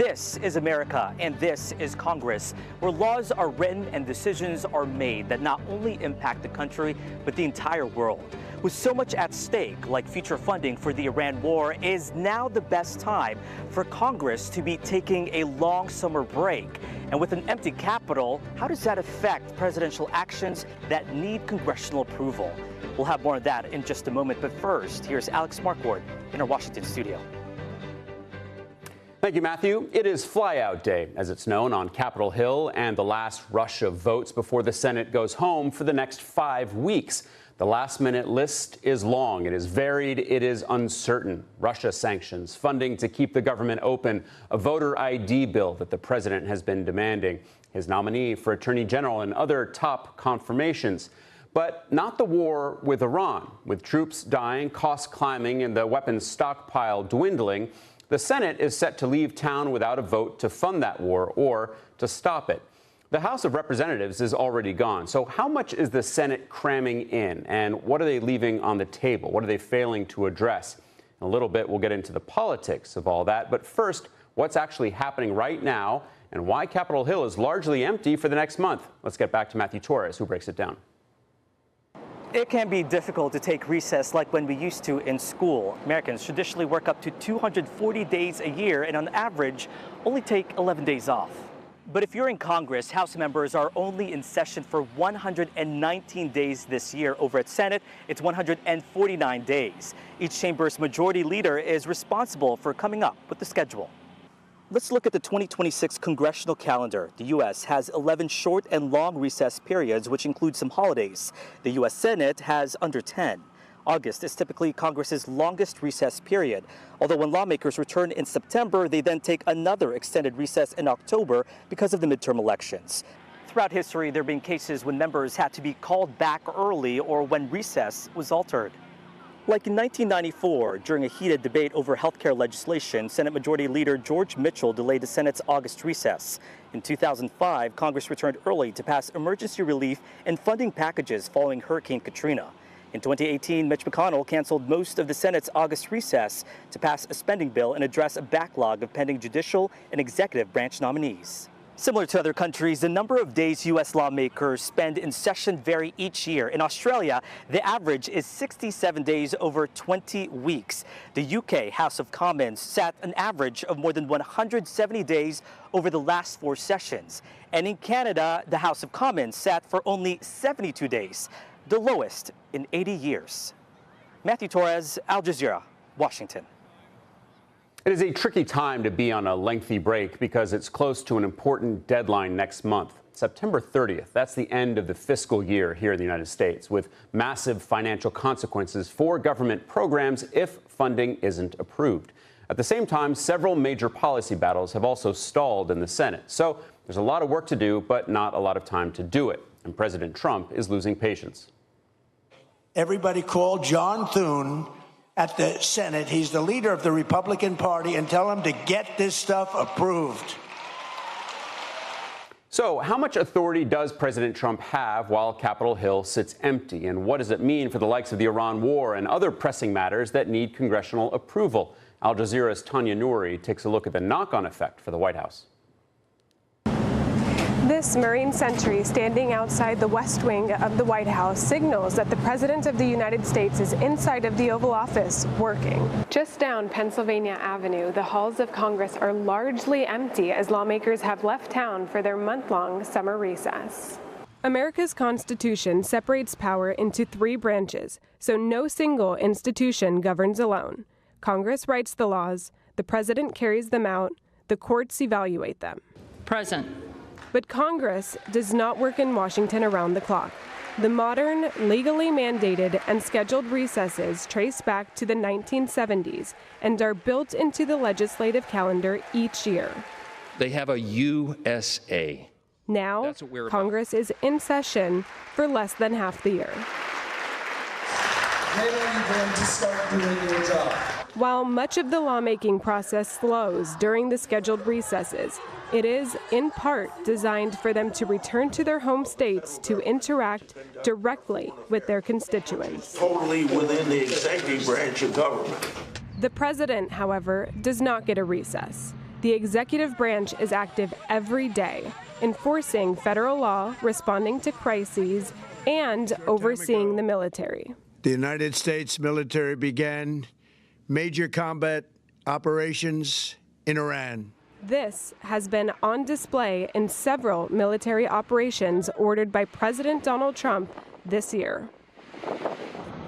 This is America, and this is Congress, where laws are written and decisions are made that not only impact the country, but the entire world. With so much at stake, like future funding for the Iran war, is now the best time for Congress to be taking a long summer break. And with an empty Capitol, how does that affect presidential actions that need congressional approval? We'll have more on that in just a moment, but first, here's Alex Markward in our Washington studio. Thank you, Matthew. It is Flyout Day, as it's known, on Capitol Hill, and the last rush of votes before the Senate goes home for the next 5 weeks. The last-minute list is long, it is varied, it is uncertain. Russia sanctions, funding to keep the government open, a voter ID bill that the president has been demanding, his nominee for attorney general, and other top confirmations. But not the war with Iran. With troops dying, costs climbing, and the weapons stockpile dwindling, the Senate is set to leave town without a vote to fund that war or to stop it. The House of Representatives is already gone. So how much is the Senate cramming in, and what are they leaving on the table? What are they failing to address? In a little bit, we'll get into the politics of all that. But first, what's actually happening right now and why Capitol Hill is largely empty for the next month. Let's get back to Matthew Torres, who breaks it down. It can be difficult to take recess like when we used to in school. Americans traditionally work up to 240 days a year and on average only take 11 days off. But if you're in Congress, House members are only in session for 119 days this year. Over at Senate, it's 149 days. Each chamber's majority leader is responsible for coming up with the schedule. Let's look at the 2026 congressional calendar. The U.S. has 11 short and long recess periods, which include some holidays. The U.S. Senate has under 10. August is typically Congress's longest recess period, although when lawmakers return in September, they then take another extended recess in October because of the midterm elections. Throughout history, there have been cases when members had to be called back early or when recess was altered. Like in 1994, during a heated debate over health care legislation, Senate Majority Leader George Mitchell delayed the Senate's August recess. In 2005, Congress returned early to pass emergency relief and funding packages following Hurricane Katrina. In 2018, Mitch McConnell canceled most of the Senate's August recess to pass a spending bill and address a backlog of pending judicial and executive branch nominees. Similar to other countries, the number of days U.S. lawmakers spend in session vary each year. In Australia, the average is 67 days over 20 weeks. The UK House of Commons sat an average of more than 170 days over the last 4 sessions. And in Canada, the House of Commons sat for only 72 days, the lowest in 80 years. Matthew Torres, Al Jazeera, Washington. It is a tricky time to be on a lengthy break because it's close to an important deadline next month. September 30th, that's the end of the fiscal year here in the United States, with massive financial consequences for government programs if funding isn't approved. At the same time, several major policy battles have also stalled in the Senate. So there's a lot of work to do, but not a lot of time to do it. And President Trump is losing patience. Everybody call John Thune at the Senate. He's the leader of the Republican Party, and tell him to get this stuff approved. So how much authority does President Trump have while Capitol Hill sits empty? And what does it mean for the likes of the Iran war and other pressing matters that need congressional approval? Al Jazeera's Tanya Nouri takes a look at the knock-on effect for the White House. This Marine sentry standing outside the West Wing of the White House signals that the President of the United States is inside of the Oval Office working. Just down Pennsylvania Avenue, the halls of Congress are largely empty as lawmakers have left town for their month-long summer recess. America's Constitution separates power into 3 branches, so no single institution governs alone. Congress writes the laws, the President carries them out, the courts evaluate them. Present. But Congress does not work in Washington around the clock. The modern, legally mandated, and scheduled recesses trace back to the 1970s and are built into the legislative calendar each year. They have a USA. Now, Congress is in session for less than half the year. When are you going to start doing your job? While much of the lawmaking process slows during the scheduled recesses, it is, in part, designed for them to return to their home states to interact directly with their constituents. Totally within the executive branch of government. The president, however, does not get a recess. The executive branch is active every day, enforcing federal law, responding to crises, and overseeing the military. The United States military began major combat operations in Iran. This has been on display in several military operations ordered by President Donald Trump this year.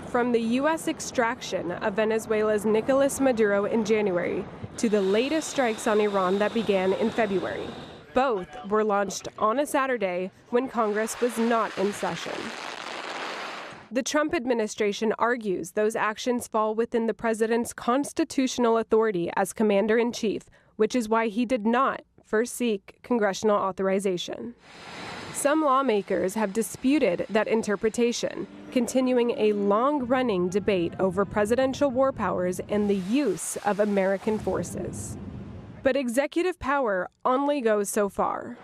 From the U.S. extraction of Venezuela's Nicolas Maduro in January to the latest strikes on Iran that began in February. Both were launched on a Saturday when Congress was not in session. The Trump administration argues those actions fall within the president's constitutional authority as commander-in-chief, which is why he did not first seek congressional authorization. Some lawmakers have disputed that interpretation, continuing a long-running debate over presidential war powers and the use of American forces. But executive power only goes so far.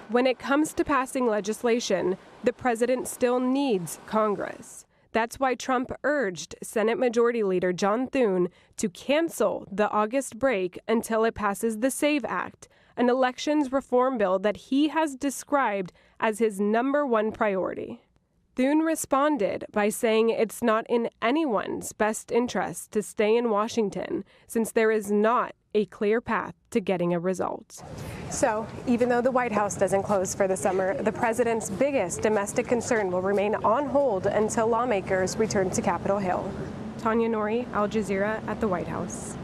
When it comes to passing legislation, the president still needs Congress. That's why Trump urged Senate Majority Leader John Thune to cancel the August break until it passes the SAVE Act, an elections reform bill that he has described as his #1 priority. Thune responded by saying it's not in anyone's best interest to stay in Washington, since there is not a clear path to getting a result. So, even though the White House doesn't close for the summer, the president's biggest domestic concern will remain on hold until lawmakers return to Capitol Hill. Tanya Nori, Al Jazeera at the White House.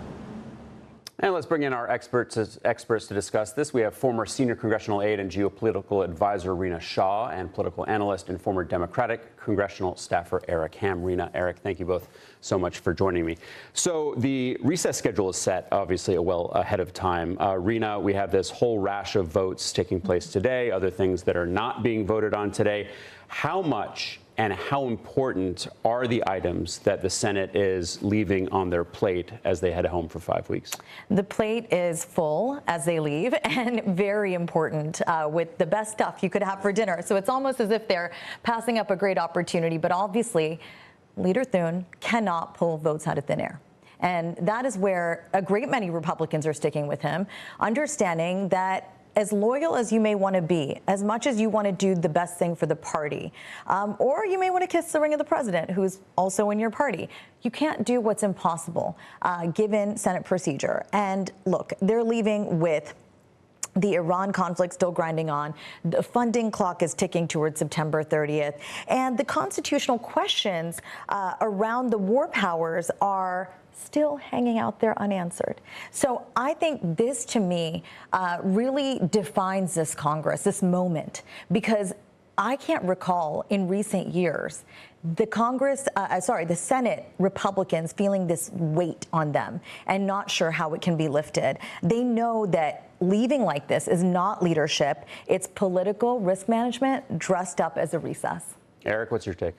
And let's bring in our experts to discuss this. We have former senior congressional aide and geopolitical advisor Rina Shah and political analyst and former Democratic congressional staffer Eric Ham. Rina, Eric, thank you both so much for joining me. So the recess schedule is set, obviously, well ahead of time. Rina, we have this whole rash of votes taking place today, other things that are not being voted on today. How much and how important are the items that the Senate is leaving on their plate as they head home for 5 weeks? The plate is full as they leave and very important with the best stuff you could have for dinner. So it's almost as if they're passing up a great opportunity. But obviously, Leader Thune cannot pull votes out of thin air. And that is where a great many Republicans are sticking with him, understanding that as loyal as you may want to be, as much as you want to do the best thing for the party, or you may want to kiss the ring of the president, who's also in your party, you can't do what's impossible given Senate procedure. And look, they're leaving with the Iran conflict still grinding on. The funding clock is ticking towards September 30th. And the constitutional questions around the war powers are still hanging out there unanswered. So I think this, to me, really defines this Congress, this moment, because I can't recall in recent years the Senate Republicans feeling this weight on them and not sure how it can be lifted. They know that leaving like this is not leadership. It's political risk management dressed up as a recess. Eric, what's your take?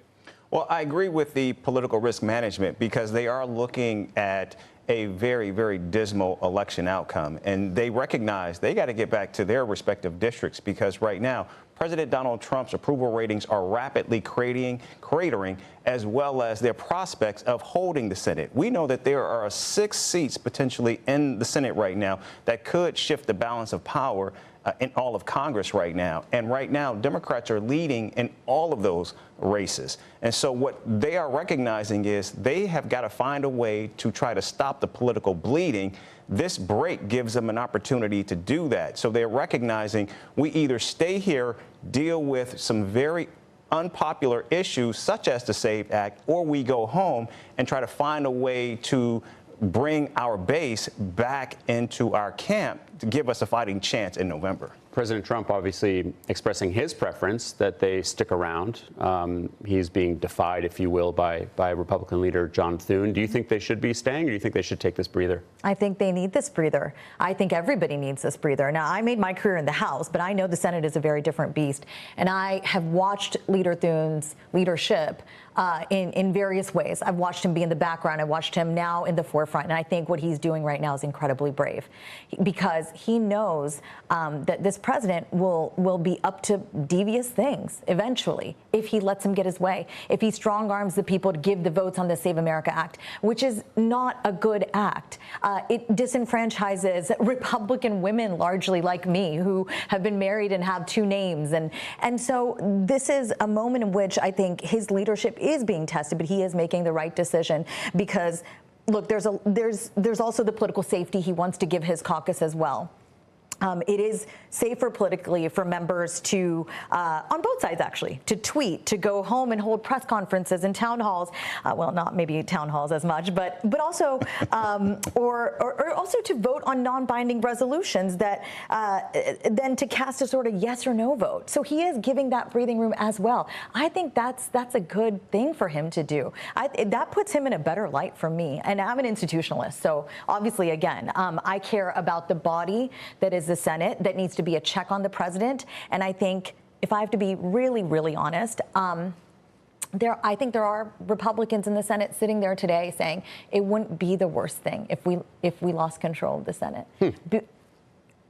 Well, I agree with the political risk management because they are looking at a very, very dismal election outcome. And they recognize they got to get back to their respective districts because right now, President Donald Trump's approval ratings are rapidly cratering, as well as their prospects of holding the Senate. We know that there are 6 seats potentially in the Senate right now that could shift the balance of power in all of Congress right now. And right now, Democrats are leading in all of those races. And so what they are recognizing is they have got to find a way to try to stop the political bleeding. This break gives them an opportunity to do that. So they're recognizing we either stay here, deal with some very unpopular issues such as the SAVE Act, or we go home and try to find a way to bring our base back into our camp to give us a fighting chance in November. President Trump obviously expressing his preference that they stick around. He's being defied, if you will, by Republican leader John Thune. Do you think they should be staying, or do you think they should take this breather? I think they need this breather. I think everybody needs this breather. Now, I made my career in the House, but I know the Senate is a very different beast. And I have watched Leader Thune's leadership in various ways. I've watched him be in the background. I watched him now in the forefront. And I think what he's doing right now is incredibly brave, because he knows that this president will be up to devious things eventually if he lets him get his way, if he strong arms the people to give the votes on the Save America Act, which is not a good act. It disenfranchises Republican women, largely like me, who have been married and have two names. And so this is a moment in which I think his leadership is being tested, but he is making the right decision because, look, there's also the political safety he wants to give his caucus as well. It is safer politically for members to, on both sides actually, to tweet, to go home and hold press conferences and town halls. Well, not maybe town halls as much, but also, or also to vote on non-binding resolutions that then to cast a sort of yes or no vote. So he is giving that breathing room as well. I think that's a good thing for him to do. That puts him in a better light for me. And I'm an institutionalist, so obviously, again, I care about the body that is the Senate, that needs to be a check on the president. And I think, if I have to be really, really honest, I think there are Republicans in the Senate sitting there today saying it wouldn't be the worst thing if we lost control of the Senate.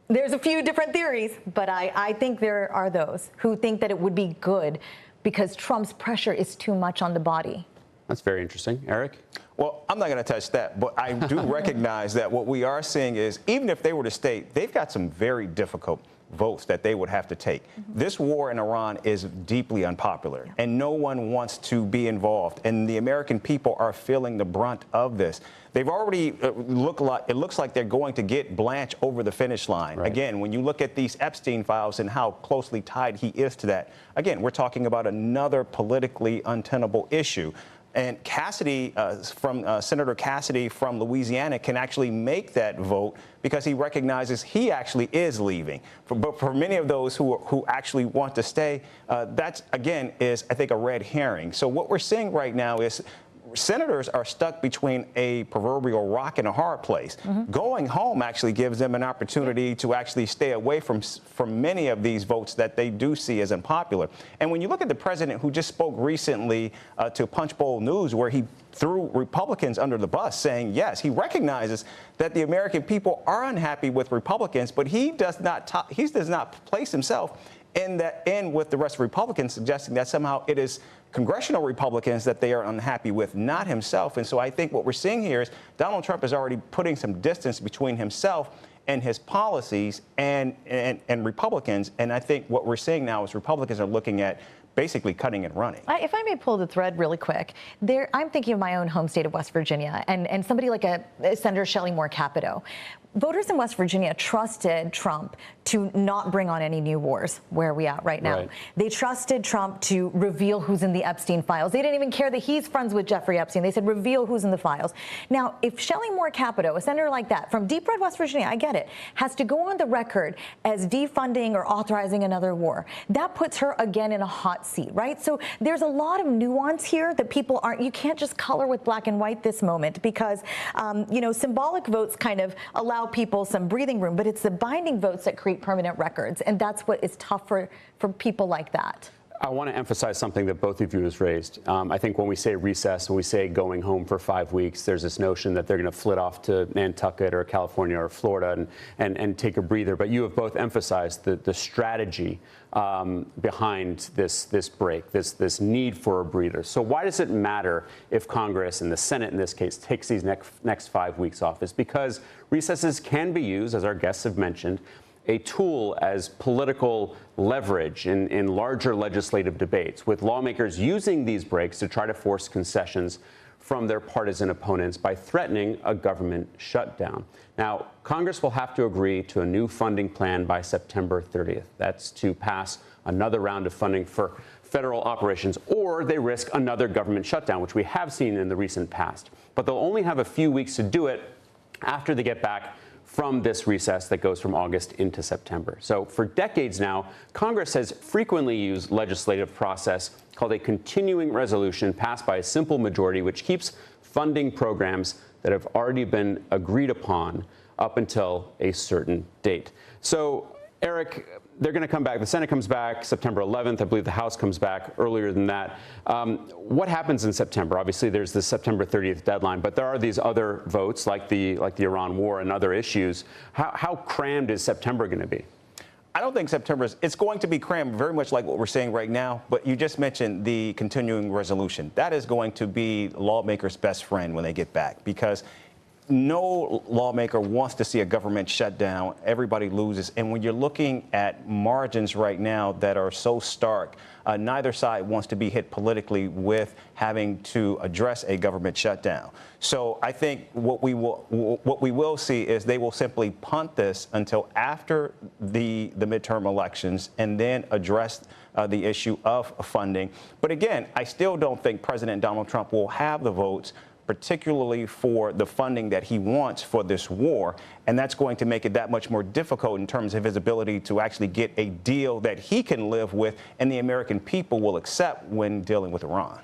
There's a few different theories, but I think there are those who think that it would be good because Trump's pressure is too much on the body. That's very interesting. Eric? Well, I'm not going to touch that, but I do recognize that what we are seeing is, even if they were to stay, they've got some very difficult votes that they would have to take. This war in Iran is deeply unpopular, and no one wants to be involved. And the American people are feeling the brunt of this. They've already it looks like they're going to get Blanche over the finish line. Right. Again, when you look at these Epstein files and how closely tied he is to that, again, we're talking about another politically untenable issue. And Cassidy, Senator Cassidy from Louisiana, can actually make that vote because he recognizes he actually is leaving. But for many of those who actually want to stay, that's, again, is, I think, a red herring. So what we're seeing right now is senators are stuck between a proverbial rock and a hard place. Going home actually gives them an opportunity to actually stay away from many of these votes that they do see as unpopular. And when you look at the president, who just spoke recently to Punchbowl News, where he threw Republicans under the bus, saying, yes, he recognizes that the American people are unhappy with Republicans, but he does not place himself in with the rest of Republicans, suggesting that somehow it is congressional Republicans that they are unhappy with, not himself. And so I think what we're seeing here is Donald Trump is already putting some distance between himself and his policies and Republicans. And I think what we're seeing now is Republicans are looking at basically cutting and running. If I may pull the thread really quick, I'm thinking of my own home state of West Virginia and somebody like Senator Shelley Moore Capito. Voters in West Virginia trusted Trump to not bring on any new wars. Where are we at right now? Right. They trusted Trump to reveal who's in the Epstein files. They didn't even care that he's friends with Jeffrey Epstein. They said reveal who's in the files. Now, if Shelley Moore Capito, a senator like that from deep red West Virginia, I get it, has to go on the record as defunding or authorizing another war, that puts her again in a hot seat, right? So there's a lot of nuance here that people aren't, you can't just color with black and white this moment because, symbolic votes kind of allow people some breathing room, but it's the binding votes that create permanent records, and that's what is tough for people like that. I want to emphasize something that both of you has raised. I think when we say recess, when we say going home for 5 weeks, there's this notion that they're going to flit off to Nantucket or California or Florida and take a breather. But you have both emphasized the strategy behind this break, this need for a breather. So why does it matter if Congress and the Senate in this case takes these next 5 weeks off? It's because recesses can be used, as our guests have mentioned, a tool as political leverage in larger legislative debates, with lawmakers using these breaks to try to force concessions from their partisan opponents by threatening a government shutdown. Now, Congress will have to agree to a new funding plan by September 30th. That's to pass another round of funding for federal operations, or they risk another government shutdown, which we have seen in the recent past. But they'll only have a few weeks to do it after they get back from this recess that goes from August into September. So for decades now, Congress has frequently used legislative process called a continuing resolution passed by a simple majority, which keeps funding programs that have already been agreed upon up until a certain date. So Eric, they're going to come back. The Senate comes back September 11th. I believe the House comes back earlier than that. What happens in September? Obviously, there's the September 30th deadline, but there are these other votes like the Iran war and other issues. How crammed is September going to be? I don't think it's going to be crammed very much like what we're saying right now, but you just mentioned the continuing resolution. That is going to be lawmakers' best friend when they get back, because no lawmaker wants to see a government shut down. Everybody loses. And when you're looking at margins right now that are so stark, neither side wants to be hit politically with having to address a government shutdown. So I think what we will see is they will simply punt this until after the midterm elections and then address the issue of funding. But again, I still don't think President Donald Trump will have the votes, particularly for the funding that he wants for this war. And that's going to make it that much more difficult in terms of his ability to actually get a deal that he can live with and the American people will accept when dealing with Iran.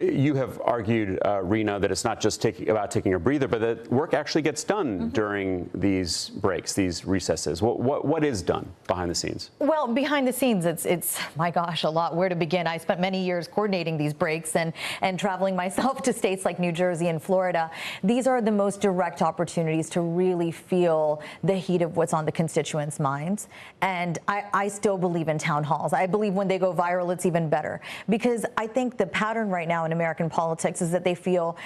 You have argued, Rena, that it's not just about taking a breather, but that work actually gets done during these breaks, these recesses. What is done behind the scenes? Well, behind the scenes, it's my gosh, a lot. Where to begin? I spent many years coordinating these breaks and traveling myself to states like New Jersey and Florida. These are the most direct opportunities to really feel the heat of what's on the constituents' minds. And I still believe in town halls. I believe when they go viral, it's even better, because I think the pattern right now in American politics is that they feel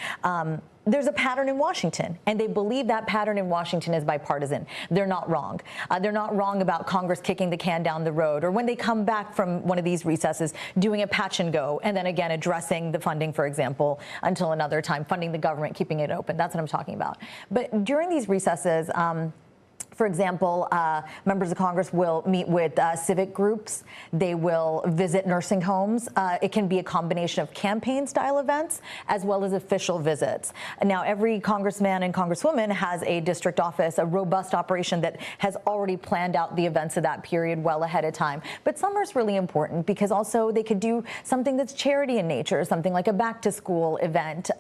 there's a pattern in Washington, and they believe that pattern in Washington is bipartisan. They're not wrong. They're not wrong about Congress kicking the can down the road, or when they come back from one of these recesses, doing a patch and go, and then again addressing the funding, for example, until another time, funding the government, keeping it open. That's what I'm talking about. But during these recesses, for example, members of Congress will meet with civic groups. They will visit nursing homes. It can be a combination of campaign-style events as well as official visits. Now, every congressman and congresswoman has a district office, a robust operation that has already planned out the events of that period well ahead of time. But summer is really important because also they could do something that's charity in nature, something like a back-to-school event.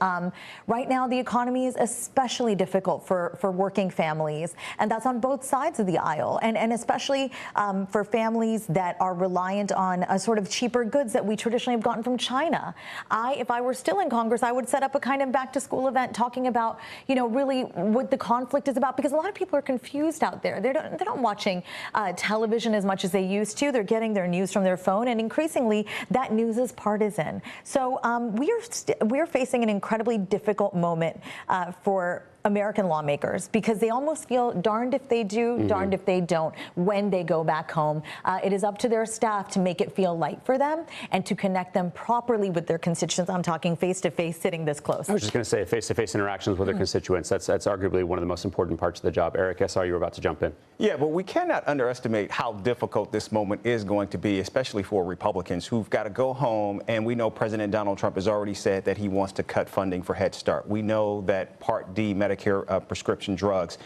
Right now, the economy is especially difficult for working families, and that's on both sides of the aisle, and especially for families that are reliant on a sort of cheaper goods that we traditionally have gotten from China. If I were still in Congress, I would set up a kind of back-to-school event talking about, really what the conflict is about, because a lot of people are confused out there. They're not watching television as much as they used to. They're getting their news from their phone, and increasingly that news is partisan. So we are facing an incredibly difficult moment for American lawmakers, because they almost feel darned if they do, darned if they don't when they go back home. It is up to their staff to make it feel light for them and to connect them properly with their constituents. I'm talking face-to-face, sitting this close. I was just going to say face-to-face interactions with their constituents. That's arguably one of the most important parts of the job. Eric, I saw you were about to jump in. Yeah, but we cannot underestimate how difficult this moment is going to be, especially for Republicans who've got to go home. And we know President Donald Trump has already said that he wants to cut funding for Head Start. We know that Part D Medicare prescription drugs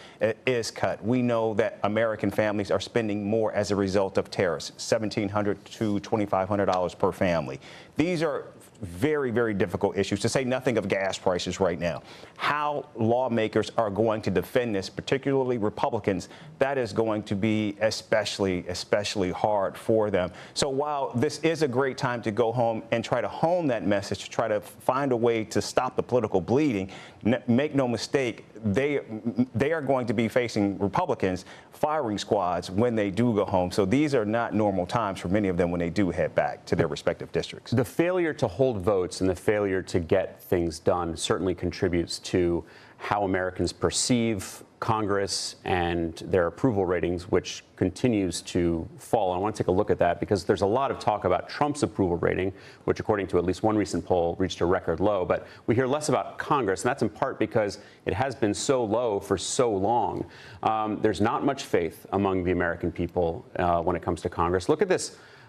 is cut. We know that American families are spending more as a result of tariffs, $1,700 to $2,500 per family. These are very, very difficult issues, to say nothing of gas prices right now. How lawmakers are going to defend this, particularly Republicans, that is going to be especially hard for them. So while this is a great time to go home and try to hone that message, to try to find a way to stop the political bleeding, make no mistake, they are going to be facing Republicans firing squads when they do go home. So these are not normal times for many of them when they do head back to their respective districts. The failure to hold votes and the failure to get things done certainly contributes to how Americans perceive Congress and their approval ratings, which continues to fall. I want to take a look at that because there's a lot of talk about Trump's approval rating, which according to at least one recent poll reached a record low. But we hear less about Congress, and that's in part because it has been so low for so long. There's not much faith among the American people when it comes to Congress. Look at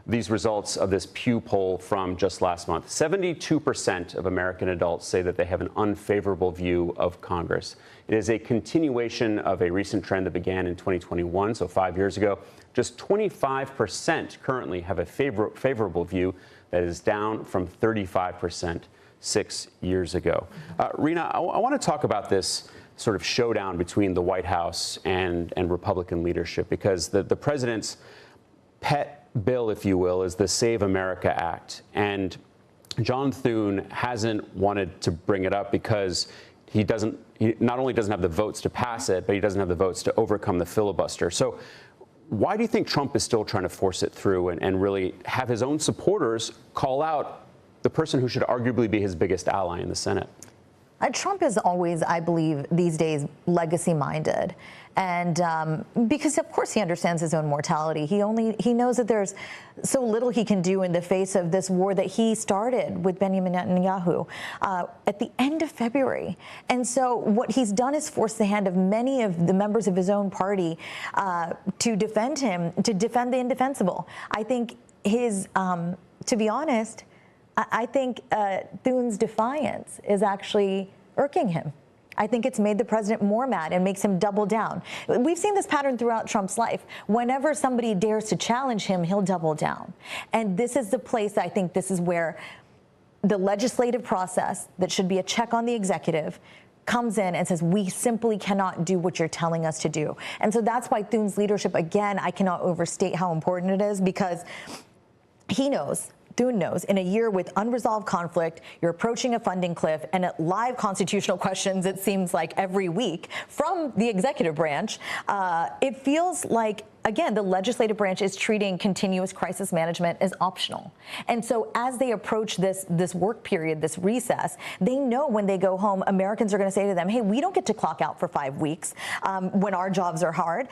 these results of this Pew poll from just last month. 72% of American adults say that they have an unfavorable view of Congress. It is a continuation of a recent trend that began in 2021, so 5 years ago. Just 25% currently have a favorable view. That is down from 35% 6 years ago. Rena, I want to talk about this sort of showdown between the White House and Republican leadership, because the president's pet bill, if you will, is the Save America Act. And John Thune hasn't wanted to bring it up because he not only doesn't have the votes to pass it, but he doesn't have the votes to overcome the filibuster. So why do you think Trump is still trying to force it through and really have his own supporters call out the person who should arguably be his biggest ally in the Senate? Trump is always, I believe, these days legacy-minded, and because of course he understands his own mortality. He knows that there's so little he can do in the face of this war that he started with Benjamin Netanyahu at the end of February. And so what he's done is force the hand of many of the members of his own party to defend him, to defend the indefensible. I think to be honest, I think Thune's defiance is actually irking him. I think it's made the president more mad and makes him double down. We've seen this pattern throughout Trump's life. Whenever somebody dares to challenge him, he'll double down. And this is the place, I think this is where the legislative process that should be a check on the executive comes in and says, we simply cannot do what you're telling us to do. And so that's why Thune's leadership, again, I cannot overstate how important it is, because Thune knows in a year with unresolved conflict, you're approaching a funding cliff, and at live constitutional questions, it seems like every week from the executive branch, it feels like, again, the legislative branch is treating continuous crisis management as optional. And so as they approach this work period, this recess, they know when they go home, Americans are going to say to them, hey, we don't get to clock out for 5 weeks when our jobs are hard.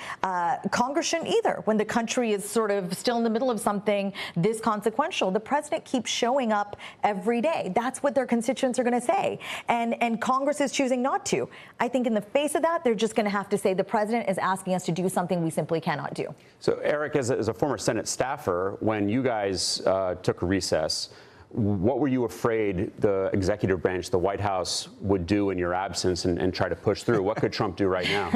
Congress shouldn't either. When the country is sort of still in the middle of something this consequential, the president keeps showing up every day. That's what their constituents are going to say. And Congress is choosing not to. I think in the face of that, they're just going to have to say the president is asking us to do something we simply cannot do. So, Eric, as a former Senate staffer, when you guys took a recess, what were you afraid the executive branch, the White House, would do in your absence and try to push through? What could Trump do right now?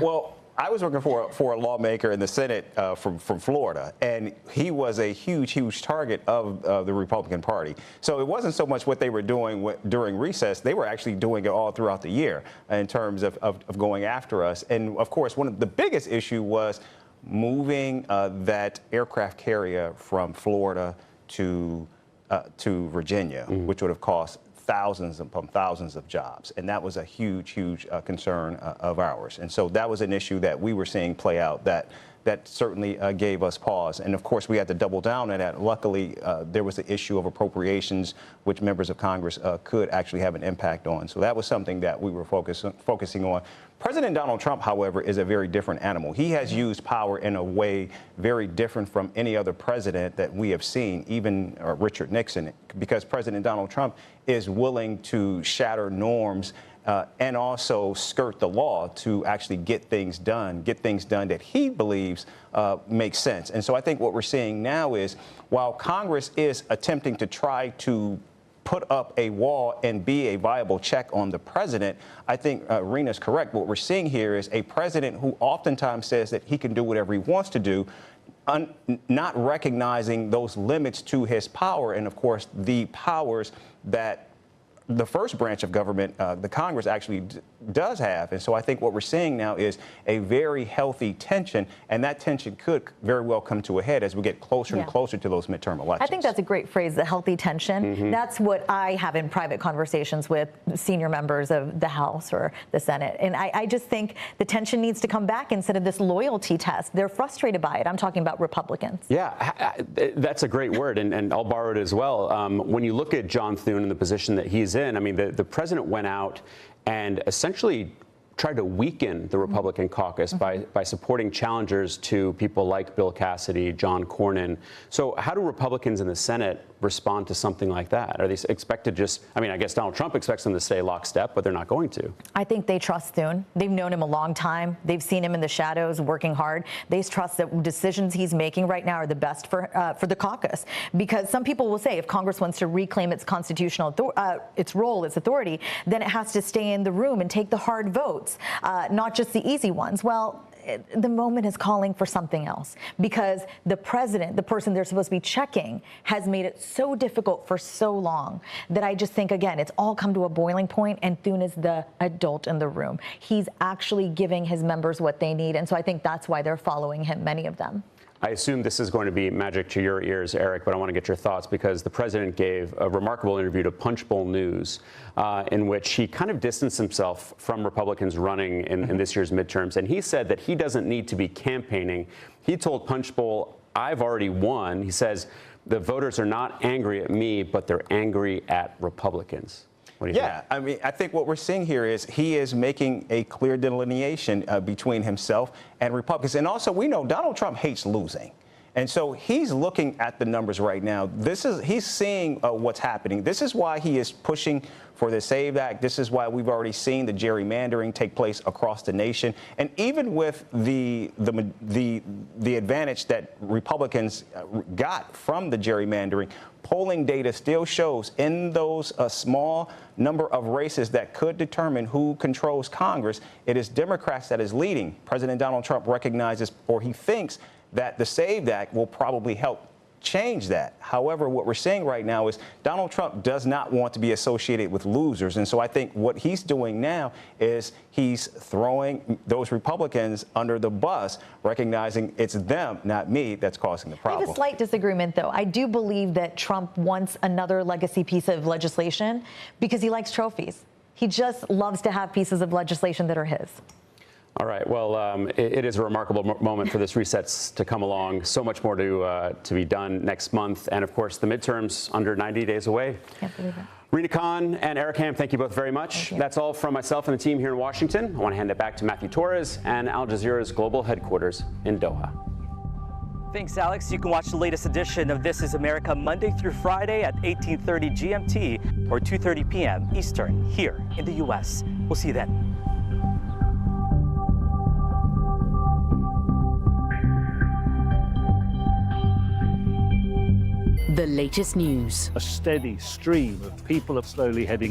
Well, I was working for a lawmaker in the Senate from Florida, and he was a huge target of the Republican Party. So it wasn't so much what they were doing during recess. They were actually doing it all throughout the year in terms of going after us. And, of course, one of the biggest issue was moving that aircraft carrier from Florida to Virginia, which would have cost thousands upon thousands of jobs. And that was a huge concern of ours. And so that was an issue that we were seeing play out that certainly gave us pause. And of course, we had to double down on that. Luckily, there was the issue of appropriations, which members of Congress could actually have an impact on. So that was something that we were focusing on. President Donald Trump, however, is a very different animal. He has used power in a way very different from any other president that we have seen, even Richard Nixon, because President Donald Trump is willing to shatter norms and also skirt the law to actually get things done that he believes makes sense. And so I think what we're seeing now is, while Congress is attempting to try to put up a wall and be a viable check on the president, I think Rena's correct. What we're seeing here is a president who oftentimes says that he can do whatever he wants to do, not recognizing those limits to his power, and of course the powers that the first branch of government, the Congress, actually does have. And so I think what we're seeing now is a very healthy tension, and that tension could very well come to a head as we get closer and closer to those midterm elections. I think that's a great phrase, the healthy tension. That's what I have in private conversations with senior members of the House or the Senate. And I just think the tension needs to come back instead of this loyalty test. They're frustrated by it. I'm talking about Republicans. Yeah, that's a great word, and I'll borrow it as well. When you look at John Thune and the position that he's in, I mean, the president went out and essentially tried to weaken the Republican caucus by supporting challengers to people like Bill Cassidy, John Cornyn. So how do Republicans in the Senate respond to something like that? Are they expected I guess Donald Trump expects them to stay lockstep, but they're not going to. I think they trust Thune. They've known him a long time. They've seen him in the shadows working hard. They trust that decisions he's making right now are the best for the caucus. Because some people will say if Congress wants to reclaim its constitutional its role, its authority, then it has to stay in the room and take the hard votes, not just the easy ones. Well, the moment is calling for something else, because the president, the person they're supposed to be checking, has made it so difficult for so long that I just think, again, it's all come to a boiling point, and Thune is the adult in the room. He's actually giving his members what they need, and so I think that's why they're following him, many of them. I assume this is going to be magic to your ears, Eric, but I want to get your thoughts because the president gave a remarkable interview to Punchbowl News in which he kind of distanced himself from Republicans running in this year's midterms. And he said that he doesn't need to be campaigning. He told Punchbowl, "I've already won." He says, "The voters are not angry at me, but they're angry at Republicans." What do you think? I mean, I think what we're seeing here is he is making a clear delineation between himself and Republicans. And also, we know Donald Trump hates losing. And so he's looking at the numbers right now. He's seeing what's happening. This is why he is pushing for the SAVE Act. This is why we've already seen the gerrymandering take place across the nation. And even with the advantage that Republicans got from the gerrymandering, polling data still shows in those small number of races that could determine who controls Congress, it is Democrats that is leading. President Donald Trump recognizes, or he thinks, that the SAVE Act will probably help change that. However, what we're seeing right now is Donald Trump does not want to be associated with losers. And so I think what he's doing now is he's throwing those Republicans under the bus, recognizing it's them, not me, that's causing the problem. I have a slight disagreement, though. I do believe that Trump wants another legacy piece of legislation because he likes trophies. He just loves to have pieces of legislation that are his. All right. Well, it is a remarkable moment for this resets to come along. So much more to be done next month. And, of course, the midterms under 90 days away. Can't believe it. Rena Khan and Eric Ham, thank you both very much. That's all from myself and the team here in Washington. I want to hand it back to Matthew Torres and Al Jazeera's global headquarters in Doha. Thanks, Alex. You can watch the latest edition of This is America Monday through Friday at 18:30 GMT or 2:30 p.m. Eastern here in the U.S. We'll see you then. The latest news. A steady stream of people are slowly heading